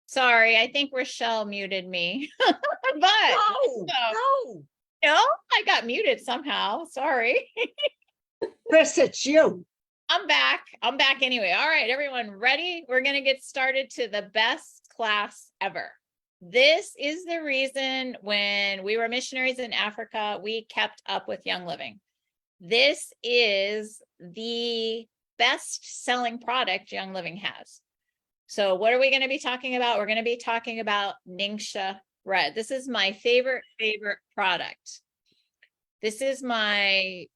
Sorry, I think Rochelle muted me. But No, so, no. no, I got muted somehow. Sorry. Chris, it's you. I'm back. I'm back anyway. All right, everyone ready? We're going to get started to the best class ever. This is the reason when we were missionaries in Africa, we kept up with Young Living. This is the best selling product Young Living has. So what are we going to be talking about? We're going to be talking about Ningxia Red. This is my favorite product. This is my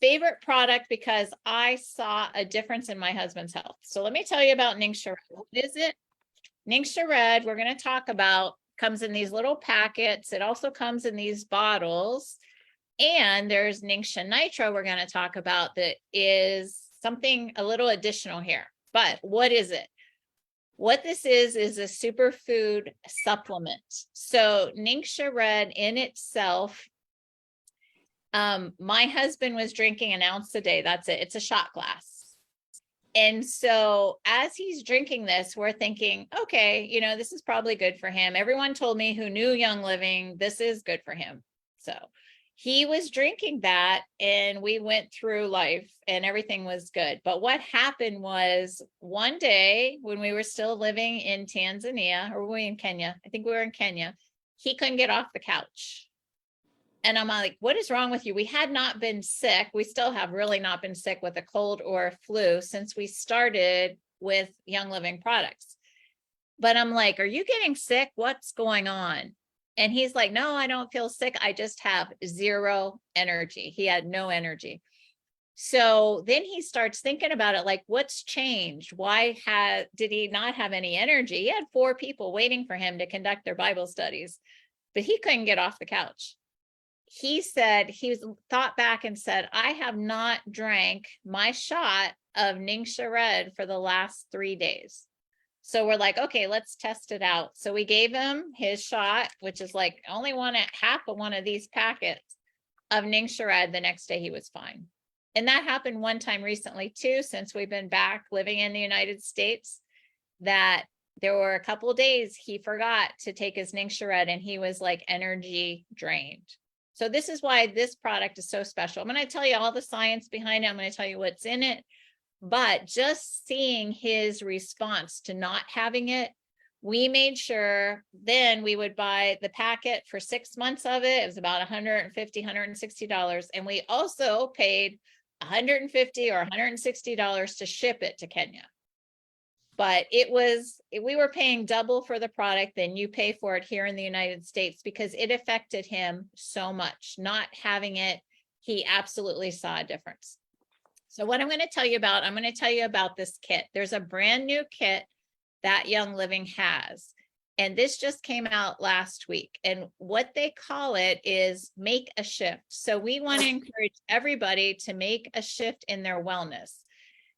favorite product because I saw a difference in my husband's health. So let me tell you about Ningxia Red. What is it? Ningxia Red, we're going to talk about, comes in these little packets. It also comes in these bottles. And there's Ningxia Nitro we're going to talk about that is something a little additional here. But what is it? What this is a superfood supplement. So Ningxia Red in itself, my husband was drinking an ounce a day. That's it. It's a shot glass. And so as he's drinking this, we're thinking, okay, you know, this is probably good for him. Everyone told me who knew Young Living, this is good for him. So he was drinking that and we went through life and everything was good. But what happened was one day when we were still living in Tanzania, or were we in Kenya? I think we were in Kenya. He couldn't get off the couch. And I'm like, what is wrong with you? We had not been sick. We still have really not been sick with a cold or a flu since we started with Young Living products. But I'm like, are you getting sick? What's going on? And he's like, no, I don't feel sick. I just have zero energy. He had no energy. So then he starts thinking about it, like, what's changed? Why did he not have any energy? He had 4 people waiting for him to conduct their Bible studies, but he couldn't get off the couch. He said, thought back and said, I have not drank my shot of Ningxia Red for the last 3 days. So we're like, okay, let's test it out. So we gave him his shot, which is like only half of one of these packets of Ningxia Red. The next day he was fine. And that happened one time recently too, since we've been back living in the United States, that there were a couple of days he forgot to take his Ningxia Red and he was like energy drained. So this is why this product is so special. I'm going to tell you all the science behind it. I'm going to tell you what's in it. But just seeing his response to not having it, we made sure then we would buy the packet for 6 months of it. It was about $150, $160. And we also paid $150 or $160 to ship it to Kenya. But we were paying double for the product than you pay for it here in the United States because it affected him so much. Not having it, he absolutely saw a difference. So what I'm going to tell you about, I'm going to tell you about this kit. There's a brand new kit that Young Living has. And this just came out last week. And what they call it is make a shift. So we want to encourage everybody to make a shift in their wellness.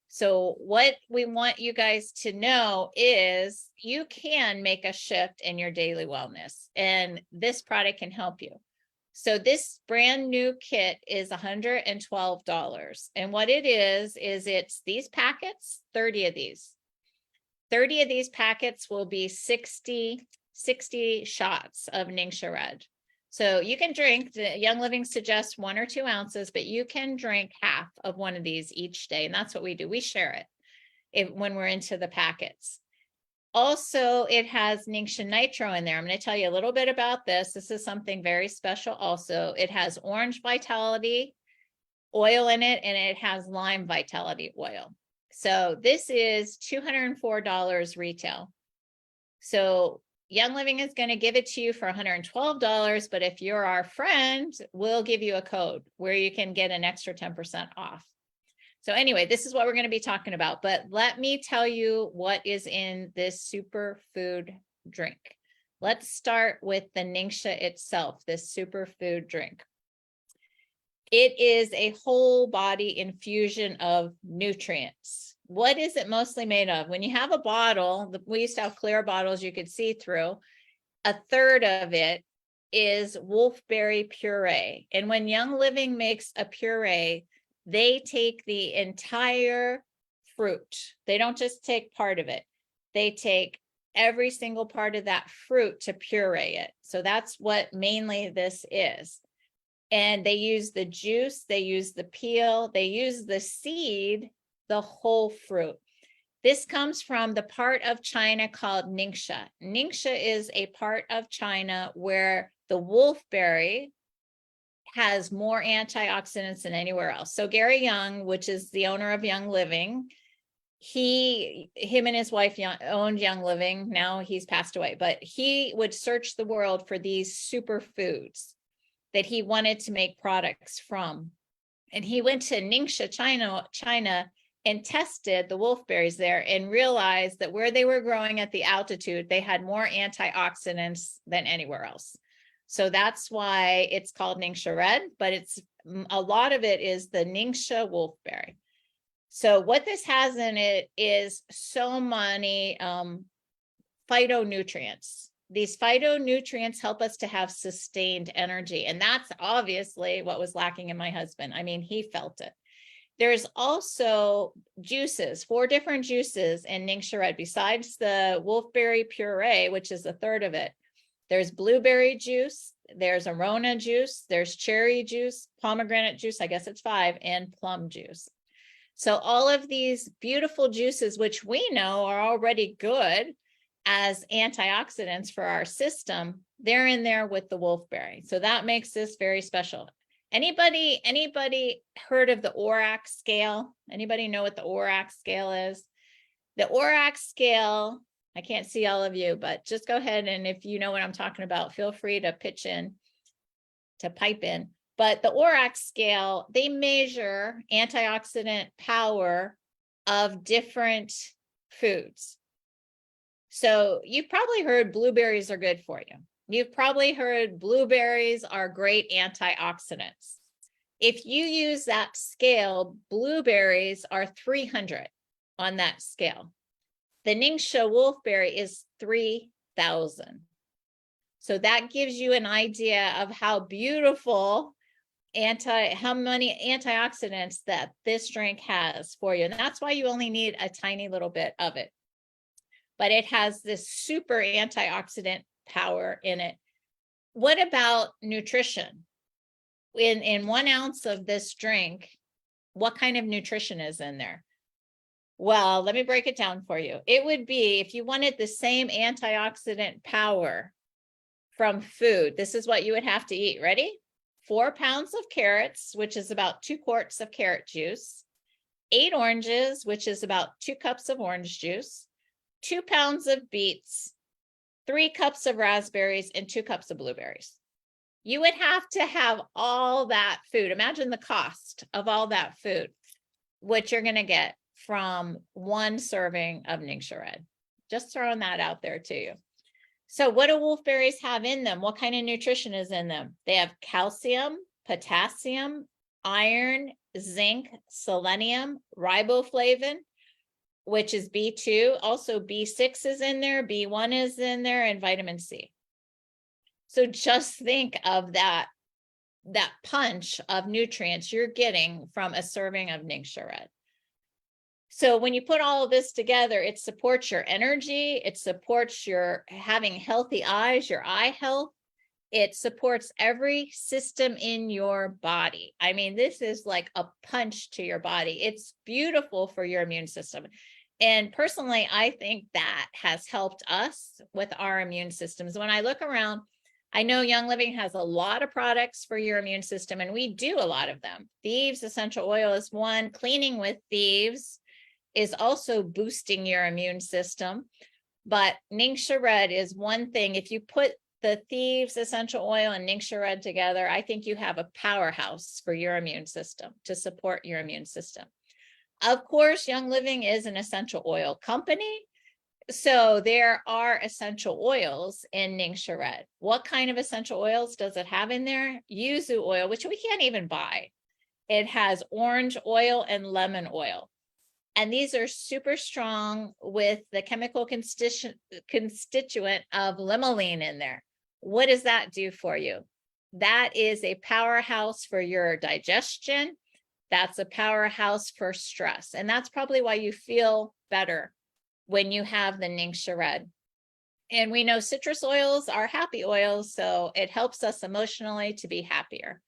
So what we want you guys to know is you can make a shift in your daily wellness. And this product can help you. So this brand new kit is $112. And what it is it's these packets, 30 of these. 30 of these packets will be 60 shots of Ningxia Red. So you can drink, the Young Living suggests 1 or 2 ounces, but you can drink half of one of these each day. And that's what we do. We share it when we're into the packets. Also, it has Ningxia Nitro in there. I'm going to tell you a little bit about this. This is something very special also. It has orange vitality oil in it, and it has lime vitality oil. So this is $204 retail. So Young Living is going to give it to you for $112, but if you're our friend, we'll give you a code where you can get an extra 10% off. So anyway, this is what we're going to be talking about, but let me tell you what is in this superfood drink. Let's start with the Ningxia itself, this superfood drink. It is a whole body infusion of nutrients. What is it mostly made of? When you have a bottle, we used to have clear bottles you could see through. A third of it is wolfberry puree. And when Young Living makes a puree, they take the entire fruit. They don't just take part of it. They take every single part of that fruit to puree it. So that's what mainly this is. And they use the juice, they use the peel, they use the seed, the whole fruit. This comes from the part of China called Ningxia. Ningxia is a part of China where the wolfberry has more antioxidants than anywhere else. So Gary Young, which is the owner of Young Living, him and his wife owned Young Living. Now he's passed away, but he would search the world for these superfoods that he wanted to make products from. And he went to Ningxia, China, and tested the wolfberries there and realized that where they were growing at the altitude, they had more antioxidants than anywhere else. So that's why it's called Ningxia Red, but it's a lot of it is the Ningxia wolfberry. So what this has in it is so many phytonutrients. These phytonutrients help us to have sustained energy. And that's obviously what was lacking in my husband. I mean, he felt it. There's also juices, 4 different juices in Ningxia Red, besides the wolfberry puree, which is a third of it. There's blueberry juice, there's Arona juice, there's cherry juice, pomegranate juice, I guess it's 5, and plum juice. So all of these beautiful juices, which we know are already good as antioxidants for our system, they're in there with the wolfberry. So that makes this very special. Anybody heard of the ORAC scale? Anybody know what the ORAC scale is? The ORAC scale, I can't see all of you, but just go ahead, and if you know what I'm talking about, feel free to pitch in, to pipe in. But the ORAC scale, they measure antioxidant power of different foods. So you've probably heard blueberries are good for you. You've probably heard blueberries are great antioxidants. If you use that scale, blueberries are 300 on that scale. The Ningxia wolfberry is 3,000. So that gives you an idea of how beautiful how many antioxidants that this drink has for you. And that's why you only need a tiny little bit of it. But it has this super antioxidant power in it. What about nutrition? In 1 ounce of this drink, what kind of nutrition is in there? Well, let me break it down for you. It would be, if you wanted the same antioxidant power from food, this is what you would have to eat. Ready? 4 pounds of carrots, which is about 2 quarts of carrot juice, 8 oranges, which is about 2 cups of orange juice, 2 pounds of beets, 3 cups of raspberries, and 2 cups of blueberries. You would have to have all that food. Imagine the cost of all that food, what you're going to get from 1 serving of Ningxia Red. Just throwing that out there to you. So what do wolfberries have in them? What kind of nutrition is in them? They have calcium, potassium, iron, zinc, selenium, riboflavin, which is B2. Also B6 is in there, B1 is in there, and vitamin C. So just think of that punch of nutrients you're getting from a serving of Ningxia Red. So when you put all of this together, it supports your energy, it supports your having healthy eyes, your eye health. It supports every system in your body. I mean, this is like a punch to your body. It's beautiful for your immune system. And personally, I think that has helped us with our immune systems. When I look around, I know Young Living has a lot of products for your immune system, and we do a lot of them. Thieves essential oil is one. Cleaning with Thieves is also boosting your immune system. But Ningxia Red is one thing. If you put the Thieves essential oil and Ningxia Red together, I think you have a powerhouse for your immune system to support your immune system. Of course, Young Living is an essential oil company. So there are essential oils in Ningxia Red. What kind of essential oils does it have in there? Yuzu oil, which we can't even buy. It has orange oil and lemon oil. And these are super strong with the chemical constituent of limonene in there. What does that do for you? That is a powerhouse for your digestion. That's a powerhouse for stress. And that's probably why you feel better when you have the Ningxia Red. And we know citrus oils are happy oils, so it helps us emotionally to be happier.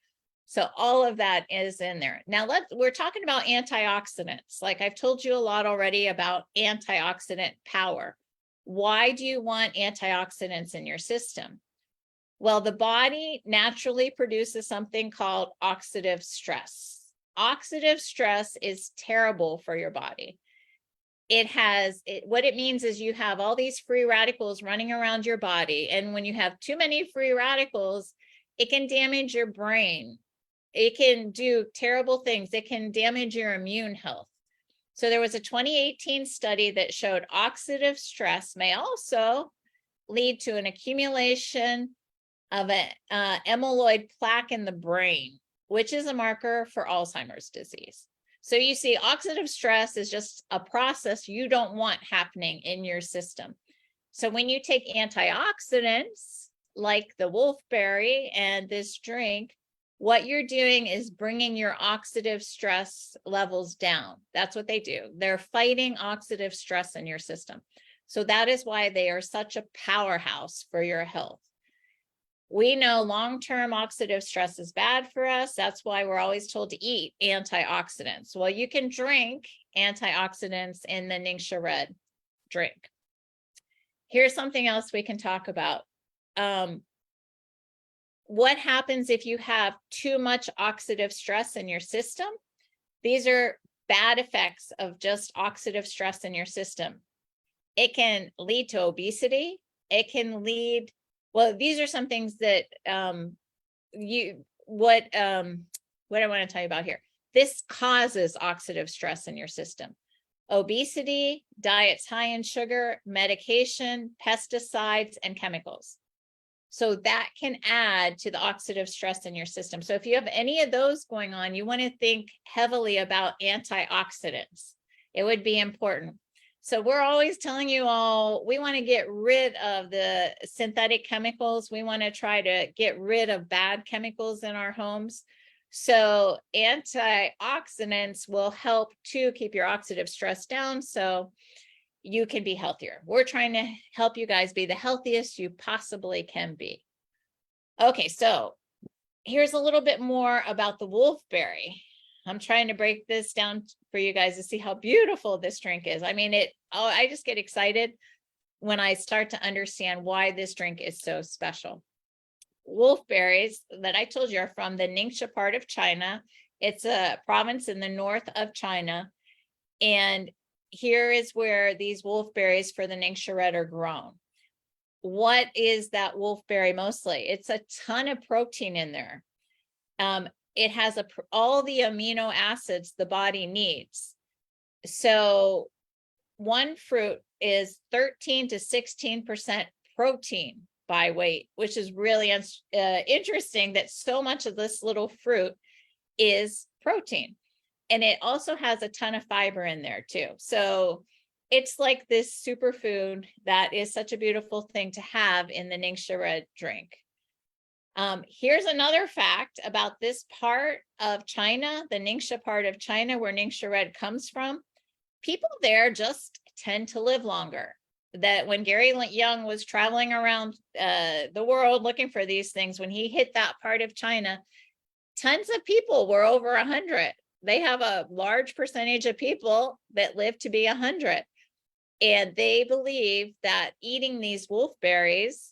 So all of that is in there. Now we're talking about antioxidants. Like I've told you a lot already about antioxidant power. Why do you want antioxidants in your system? Well, the body naturally produces something called oxidative stress. Oxidative stress is terrible for your body. What it means is you have all these free radicals running around your body. And when you have too many free radicals, it can damage your brain. It can do terrible things. It can damage your immune health. So there was a 2018 study that showed oxidative stress may also lead to an accumulation of an amyloid plaque in the brain, which is a marker for Alzheimer's disease. So you see, oxidative stress is just a process you don't want happening in your system. So when you take antioxidants like the wolfberry and this drink, what you're doing is bringing your oxidative stress levels down. That's what they do. They're fighting oxidative stress in your system. So that is why they are such a powerhouse for your health. We know long-term oxidative stress is bad for us. That's why we're always told to eat antioxidants. Well, you can drink antioxidants in the Ningxia Red drink. Here's something else we can talk about. What happens if you have too much oxidative stress in your system? These are bad effects of just oxidative stress in your system. It can lead to obesity. It can lead, well, these are some things that what I want to tell you about here. This causes oxidative stress in your system. Obesity, diets high in sugar, medication, pesticides, and chemicals. So that can add to the oxidative stress in your system. So if you have any of those going on, you want to think heavily about antioxidants. It would be important. So we're always telling you all, we want to get rid of the synthetic chemicals. We want to try to get rid of bad chemicals in our homes. So antioxidants will help to keep your oxidative stress down so you can be healthier. We're trying to help you guys be the healthiest you possibly can be. Okay, so here's a little bit more about the wolfberry. I'm trying to break this down for you guys to see how beautiful this drink is. I mean, I just get excited when I start to understand why this drink is so special. Wolfberries that I told you are from the Ningxia part of China. It's a province in the north of China. And here is where these wolfberries for the Ningxia Red are grown. What is that wolfberry mostly? It's a ton of protein in there. It has all the amino acids the body needs. So one fruit is 13 to 16% protein by weight, which is really interesting that so much of this little fruit is protein. And it also has a ton of fiber in there too. So it's like this superfood that is such a beautiful thing to have in the Ningxia Red drink. Here's another fact about this part of China, the Ningxia part of China where Ningxia Red comes from. People there just tend to live longer. That when Gary Young was traveling around the world looking for these things, when he hit that part of China, tons of people were over 100. They have a large percentage of people that live to be 100. And they believe that eating these wolfberries,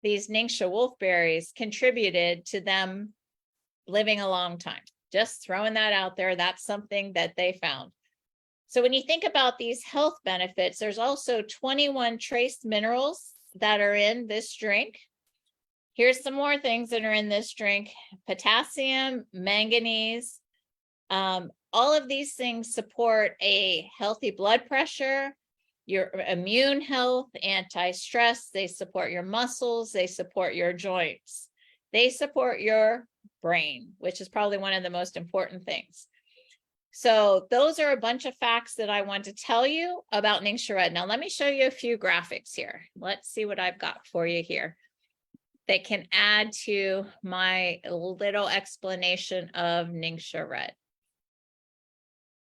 these Ningxia wolfberries, contributed to them living a long time. Just throwing that out there. That's something that they found. So when you think about these health benefits, there's also 21 trace minerals that are in this drink. Here's some more things that are in this drink: potassium, manganese. All of these things support a healthy blood pressure, your immune health, anti-stress. They support your muscles. They support your joints. They support your brain, which is probably one of the most important things. So those are a bunch of facts that I want to tell you about Ningxia Red. Now, let me show you a few graphics here. Let's see what I've got for you here. that can add to my little explanation of Ningxia Red.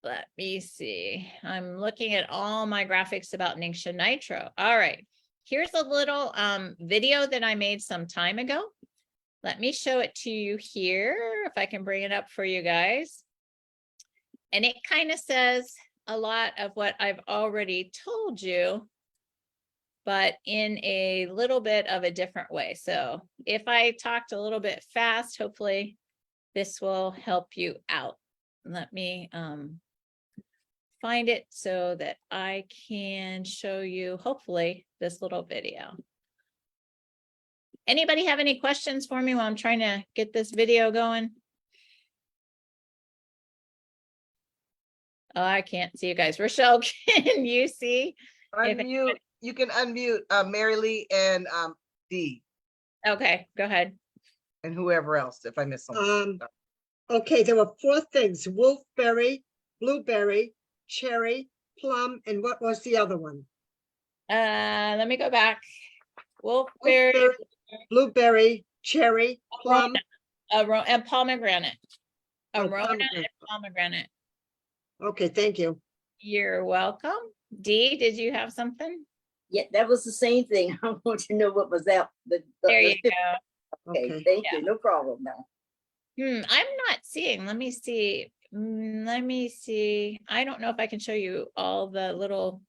Let me see. I'm looking at all my graphics about Ningxia Nitro. All right. Here's a little video that I made some time ago. Let me show it to you here, if I can bring it up for you guys. And it kind of says a lot of what I've already told you, but in a little bit of a different way. So if I talked a little bit fast, hopefully this will help you out. Let me find it so that I can show you, hopefully, this little video. Anybody have any questions for me while I'm trying to get this video going? Oh, I can't see you guys. Rochelle, can you see? Unmute. You can unmute Mary Lee and Dee Okay, go ahead. and whoever else if I miss something. Okay, there were 4 things: wolfberry, blueberry, cherry, plum, and what was the other one? Let me go back. Wolfberry, Wolfberry, blueberry, cherry, plum. and pomegranate. Oh, Arona and pomegranate. pomegranate. Okay, thank you. You're welcome. Dee, did you have something? Yeah, that was the same thing. I want to know what was that. There you go. Okay, Okay. thank Yeah. you. No problem now. I'm not seeing. Let me see. Let me see. I don't know if I can show you all the little.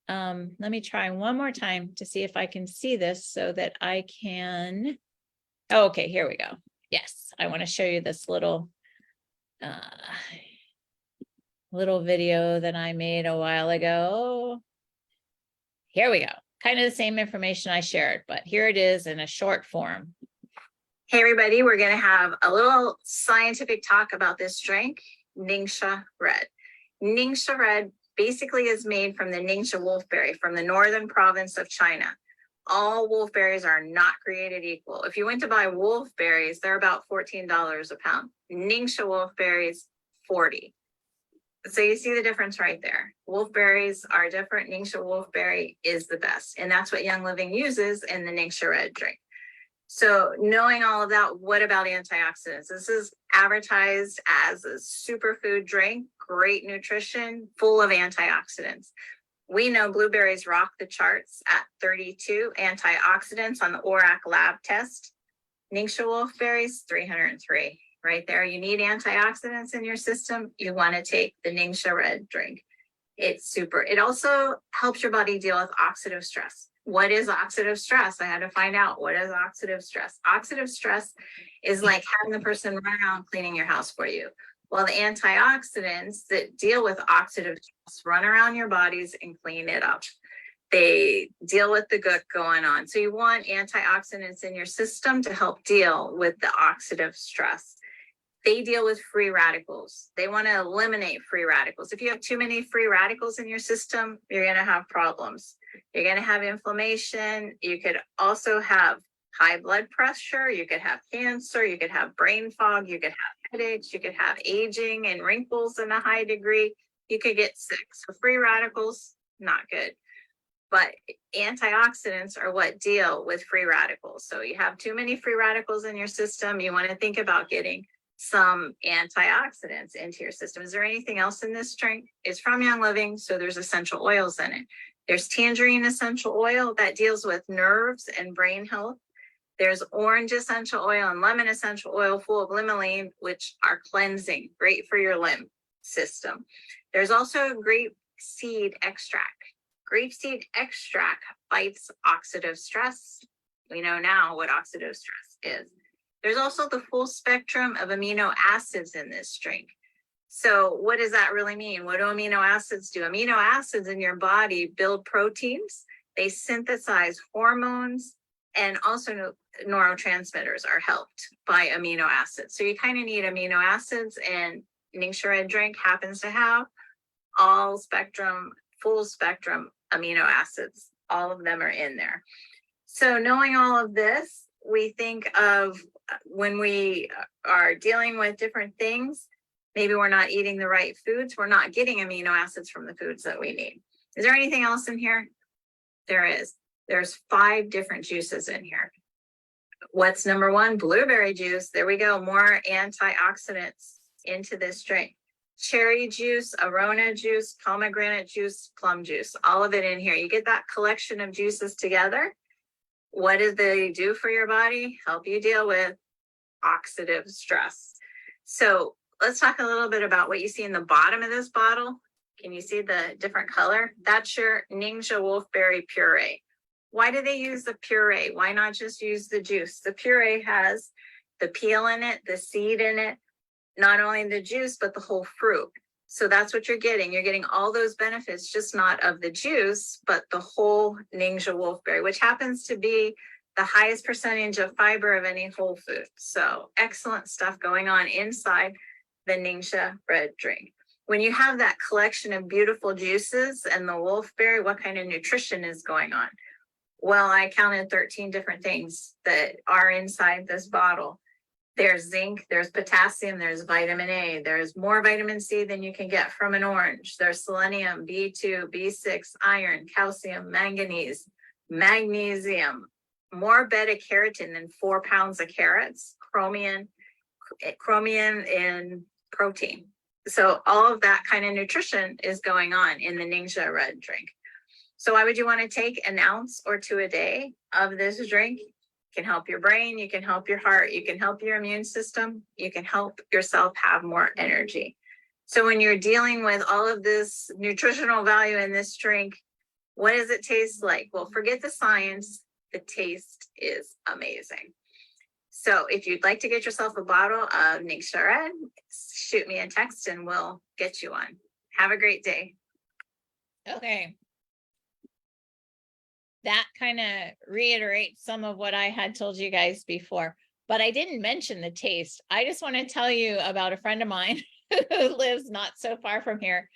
Let me try one more time to see if I can see this so that I can. Oh, okay, here we go. Yes, I want to show you this little video that I made a while ago. Here we go. Kind of the same information I shared, but here it is in a short form. Hey everybody, we're going to have a little scientific talk about this drink, Ningxia Red. Ningxia Red basically is made from the Ningxia wolfberry from the northern province of China. All wolfberries are not created equal. If you went to buy wolfberries, they're about $14 a pound. Ningxia wolfberries, $40. So you see the difference right there. Wolfberries are different. Ningxia wolfberry is the best. And that's what Young Living uses in the Ningxia Red drink. So knowing all of that, what about antioxidants? This is advertised as a superfood drink, great nutrition, full of antioxidants. We know blueberries rock the charts at 32 antioxidants on the ORAC lab test. Ningxia wolfberries, 303. Right there, you need antioxidants in your system. You want to take the Ningxia Red drink. It's super. It also helps your body deal with oxidative stress. What is oxidative stress? I had to find out what is oxidative stress. Oxidative stress is like having the person run around cleaning your house for you. Well, the antioxidants that deal with oxidative stress run around your bodies and clean it up. They deal with the gook going on. So you want antioxidants in your system to help deal with the oxidative stress. They deal with free radicals. They want to eliminate free radicals. If you have too many free radicals in your system, you're going to have problems. You're going to have inflammation. You could also have high blood pressure. You could have cancer. You could have brain fog. You could have headaches. You could have aging and wrinkles in a high degree. You could get sick. So free radicals, not good. But antioxidants are what deal with free radicals. So you have too many free radicals in your system. You want to think about getting some antioxidants into your system. Is there anything else in this drink? It's from Young Living, so there's essential oils in it. There's tangerine essential oil that deals with nerves and brain health. There's orange essential oil and lemon essential oil full of limonene, which are cleansing, great for your lymph system. There's also grape seed extract. Grapeseed extract fights oxidative stress. We know now what oxidative stress is. There's also the full spectrum of amino acids in this drink. So what does that really mean? What do amino acids do? Amino acids in your body build proteins. They synthesize hormones, and also neurotransmitters are helped by amino acids. So you kind of need amino acids, and Ningxia Red drink happens to have all spectrum, full spectrum amino acids. All of them are in there. So knowing all of this, we think of when we are dealing with different things, maybe we're not eating the right foods. We're not getting amino acids from the foods that we need. Is there anything else in here? There is. There's 5 different juices in here. What's number one? Blueberry juice. There we go. More antioxidants into this drink. Cherry juice, Arona juice, pomegranate juice, plum juice, all of it in here. You get that collection of juices together. What do they do for your body? Help you deal with oxidative stress. So let's talk a little bit about what you see in the bottom of this bottle. Can you see the different color? That's your Ningxia wolfberry puree. Why do they use the puree? Why not just use the juice? The puree has the peel in it, the seed in it, not only the juice, but the whole fruit. So that's what you're getting. You're getting all those benefits, just not of the juice, but the whole Ningxia wolfberry, which happens to be the highest percentage of fiber of any whole food. So excellent stuff going on inside the Ningxia red drink. When you have that collection of beautiful juices and the wolfberry, what kind of nutrition is going on? Well, I counted 13 different things that are inside this bottle. There's zinc, there's potassium, there's vitamin A, there's more vitamin C than you can get from an orange. There's selenium, B2, B6, iron, calcium, manganese, magnesium, more beta carotene than 4 pounds of carrots, chromium and protein. So all of that kind of nutrition is going on in the Ningxia red drink. So why would you want to take an ounce or two a day of this drink? Can help your brain, you can help your heart, you can help your immune system, you can help yourself have more energy. So when you're dealing with all of this nutritional value in this drink, what does it taste like? Well, forget the science, the taste is amazing. So if you'd like to get yourself a bottle of Ningxia Red, shoot me a text and we'll get you one. Have a great day. Okay. That kind of reiterates some of what I had told you guys before, but I didn't mention the taste. I just want to tell you about a friend of mine who lives not so far from here.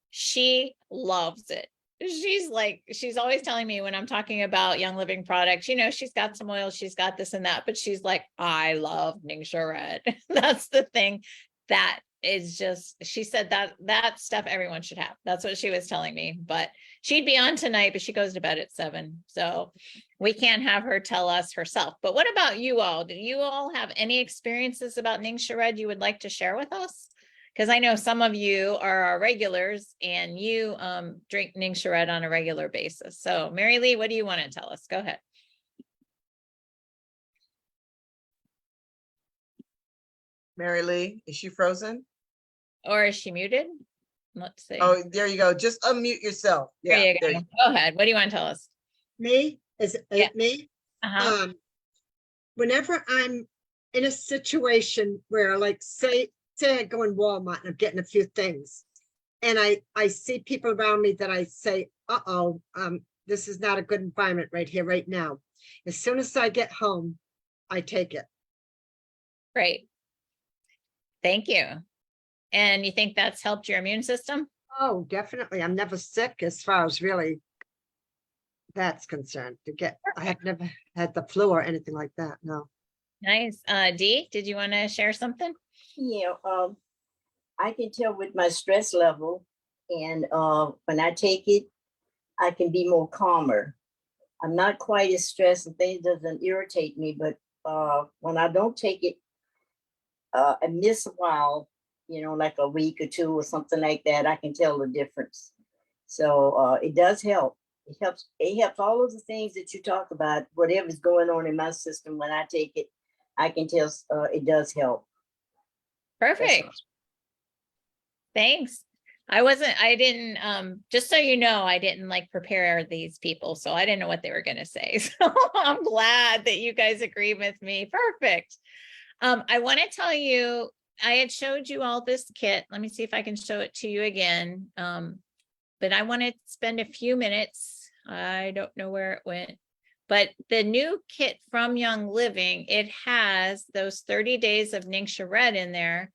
She loves it. She's always telling me when I'm talking about Young Living products, you know, she's got some oil, she's got this and that, but she's like, I love Ningxia Red. That's the thing that is just, she said that stuff everyone should have. That's what she was telling me, but she'd be on tonight, but she goes to bed at 7. So we can't have her tell us herself. But what about you all? Do you all have any experiences about Ningxia Red you would like to share with us? Because I know some of you are our regulars and you drink Ningxia Red on a regular basis. So Mary Lee, what do you want to tell us? Go ahead. Mary Lee, is she frozen? Or is she muted? Let's see. Oh, there you go. Just unmute yourself. Yeah, there you go. Go ahead. What do you want to tell us? Me? Is it me? Uh-huh. Whenever I'm in a situation where, like, say I go in Walmart and I'm getting a few things, and I see people around me that I say, uh-oh, this is not a good environment right here, right now. As soon as I get home, I take it. Great. Thank you. And you think that's helped your immune system? Oh, definitely. I'm never sick as far as really that's concerned. I have never had the flu or anything like that. No. Nice. Dee, did you want to share something? Yeah, I can tell with my stress level, and when I take it, I can be more calmer. I'm not quite as stressed and things doesn't irritate me, but when I don't take it, I miss a while, you know, like a week or two or something like that, I can tell the difference. So it does help. It helps all of the things that you talk about, whatever's going on in my system. When I take it, I can tell it does help. Perfect. Thanks. I didn't, just so you know, I didn't like prepare these people, so I didn't know what they were going to say. So I'm glad that you guys agree with me. Perfect. I want to tell you, I had showed you all this kit. Let me see if I can show it to you again. But I want to spend a few minutes. I don't know where it went, but the new kit from Young Living, it has those 30 days of Ningxia Red in there.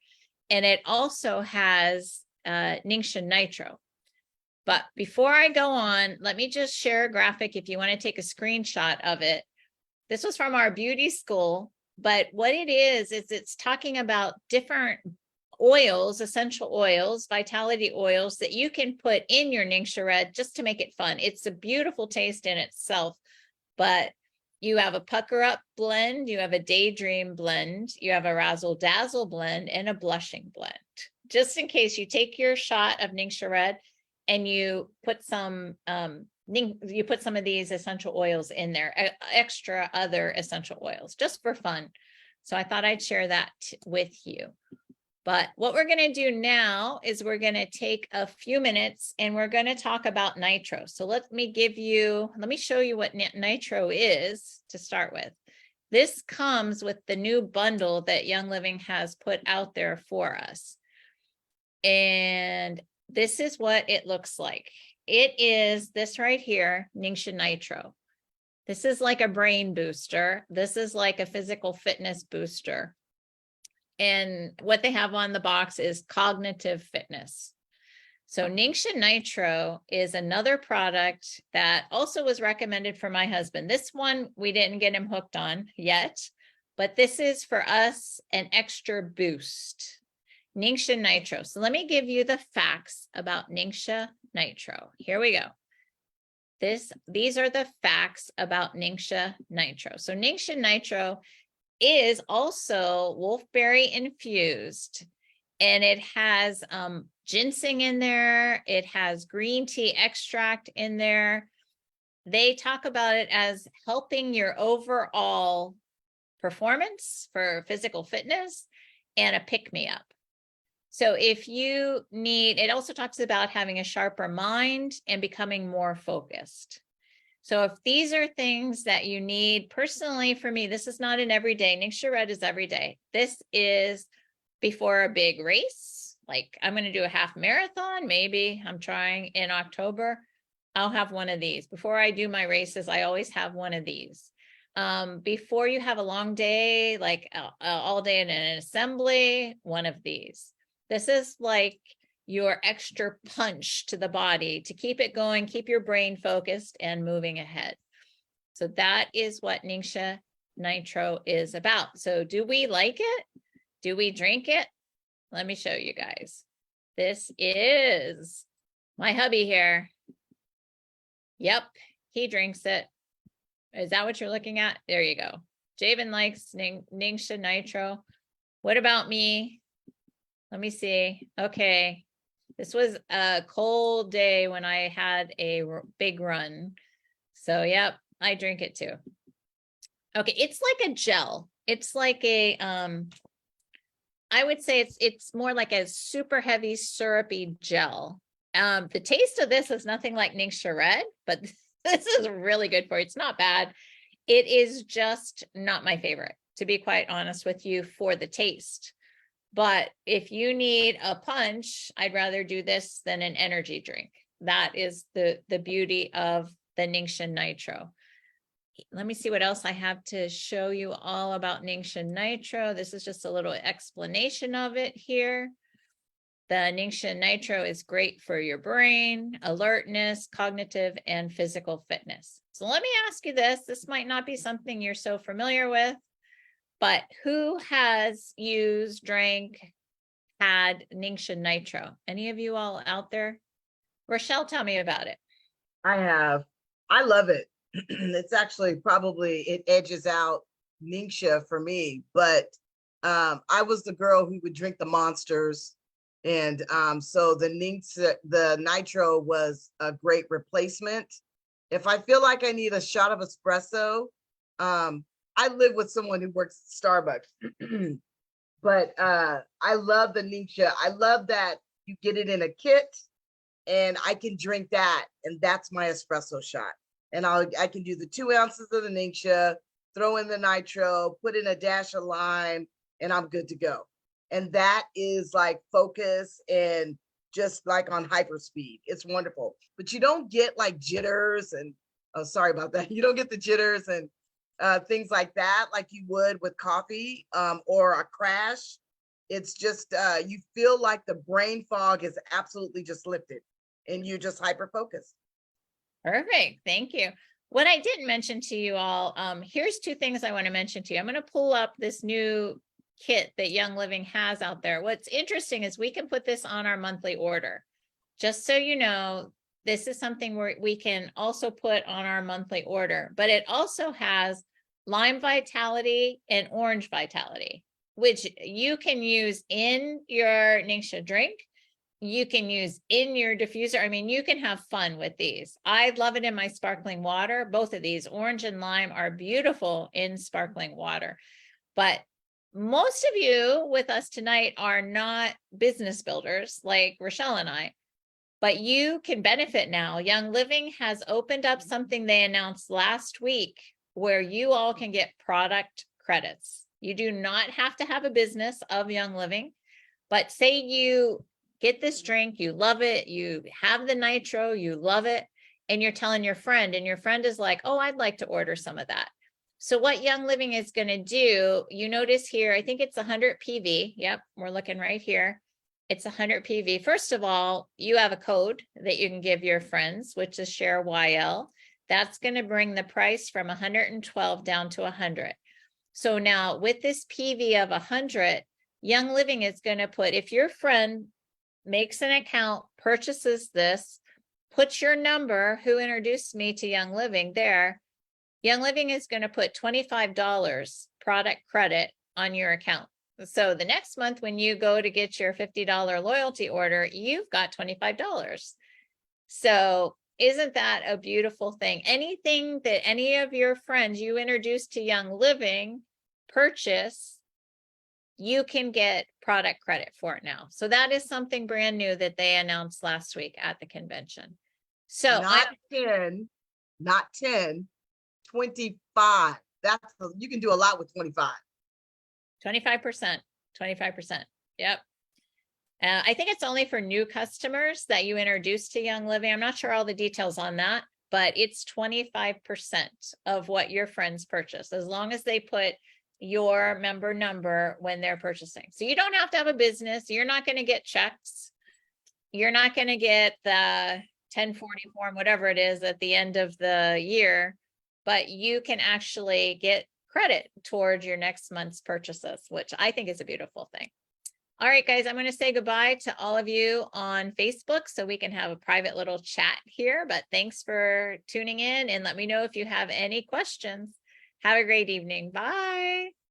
And it also has Ningxia Nitro. But before I go on, let me just share a graphic if you want to take a screenshot of it. This was from our beauty school, but what it is it's talking about different oils, essential oils, vitality oils that you can put in your Ningxia Red just to make it fun. It's a beautiful taste in itself, but You have a pucker up blend, you have a daydream blend, you have a razzle dazzle blend, and a blushing blend. Just in case you take your shot of Ningxia Red and you put some you put some of these essential oils in there, extra other essential oils, just for fun. So I thought I'd share that with you. But what we're going to do now is we're going to take a few minutes and we're going to talk about nitro. So let me show you what nitro is to start with. This comes with the new bundle that Young Living has put out there for us. And this is what it looks like. It is this right here, Ningxia Nitro. This is like a brain booster. This is like a physical fitness booster. And what they have on the box is cognitive fitness. So Ningxia Nitro is another product that also was recommended for my husband. This one, we didn't get him hooked on yet, but this is for us an extra boost. Ningxia Nitro. So let me give you the facts about Ningxia Nitro. Here we go. These are the facts about Ningxia Nitro. So Ningxia Nitro is also wolfberry infused, and it has ginseng in there. It has green tea extract in there. They talk about it as helping your overall performance for physical fitness and a pick-me-up. So if you need, it also talks about having a sharper mind and becoming more focused. So if these are things that you need, personally for me, this is not an everyday. Ningxia Red is every day. This is before a big race. Like I'm going to do a half marathon. Maybe I'm trying in October. I'll have one of these. Before I do my races, I always have one of these. Before you have a long day, like all day in an assembly, one of these. This is like your extra punch to the body to keep it going, keep your brain focused and moving ahead. So that is what Ningxia Nitro is about. So do we like it? Do we drink it? Let me show you guys. This is my hubby here. Yep, he drinks it. Is that what you're looking at? There you go. Javen likes Ningxia Nitro. What about me? Let me see. Okay. This was a cold day when I had a big run. So, yep, I drink it too. Okay, it's like a gel. It's like a, I would say it's more like a super heavy syrupy gel. The taste of this is nothing like Ningxia Red, but this is really good for you. It's not bad. It is just not my favorite, to be quite honest with you, for the taste. But if you need a punch, I'd rather do this than an energy drink. That is the beauty of the Ningxia Nitro. Let me see what else I have to show you all about Ningxia Nitro. This is just a little explanation of it here. The Ningxia Nitro is great for your brain, alertness, cognitive, and physical fitness. So let me ask you this. This might not be something you're so familiar with, but who has used, drank, had Ningxia Nitro? Any of you all out there? Rochelle, tell me about it. I have. I love it. It's actually probably, it edges out Ningxia for me, but I was the girl who would drink the monsters. And so the Nitro was a great replacement. If I feel like I need a shot of espresso, I live with someone who works at Starbucks, but I love the Ningxia. I love that you get it in a kit and I can drink that. And that's my espresso shot. And I can do the 2 ounces of the Ningxia, throw in the Nitro, put in a dash of lime, and I'm good to go. And that is like focus and just like on hyper speed. It's wonderful, but you don't get like jitters and, oh, sorry about that. You don't get the jitters and things like that, like you would with coffee or a crash. It's just, you feel like the brain fog is absolutely just lifted and you're just hyper focused. Perfect. Thank you. What I didn't mention to you all, here's 2 things I want to mention to you. I'm going to pull up this new kit that Young Living has out there. What's interesting is we can put this on our monthly order. Just so you know, this is something where we can also put on our monthly order, but it also has Lime Vitality and Orange Vitality, which you can use in your Ningxia drink. You can use in your diffuser. I mean, you can have fun with these. I love it in my sparkling water. Both of these, orange and lime, are beautiful in sparkling water. But most of you with us tonight are not business builders like Rochelle and I, but you can benefit now. Young Living has opened up something they announced last week where you all can get product credits. You do not have to have a business of Young Living, but say you get this drink, you love it, you have the nitro, you love it, and you're telling your friend, and your friend is like, oh, I'd like to order some of that. So what Young Living is going to do, you notice here, I think it's 100 PV. Yep, we're looking right here. It's 100 PV. First of all, you have a code that you can give your friends, which is share YL. That's going to bring the price from 112 down to 100. So now with this PV of 100, Young Living is going to put, if your friend makes an account, purchases this, puts your number, who introduced me to Young Living there, Young Living is going to put $25 product credit on your account. So the next month when you go to get your $50 loyalty order, you've got $25. So isn't that a beautiful thing? Anything that any of your friends you introduce to Young Living purchase, you can get product credit for it now. So that is something brand new that they announced last week at the convention. So Not 10, not 10, 25. You can do a lot with 25. 25%, 25%. Yep. I think it's only for new customers that you introduce to Young Living. I'm not sure all the details on that, but it's 25% of what your friends purchase, as long as they put your member number when they're purchasing. So you don't have to have a business. You're not going to get checks. You're not going to get the 1040 form, whatever it is at the end of the year, but you can actually get credit towards your next month's purchases, which I think is a beautiful thing. All right, guys, I'm going to say goodbye to all of you on Facebook so we can have a private little chat here, but thanks for tuning in and let me know if you have any questions. Have a great evening. Bye.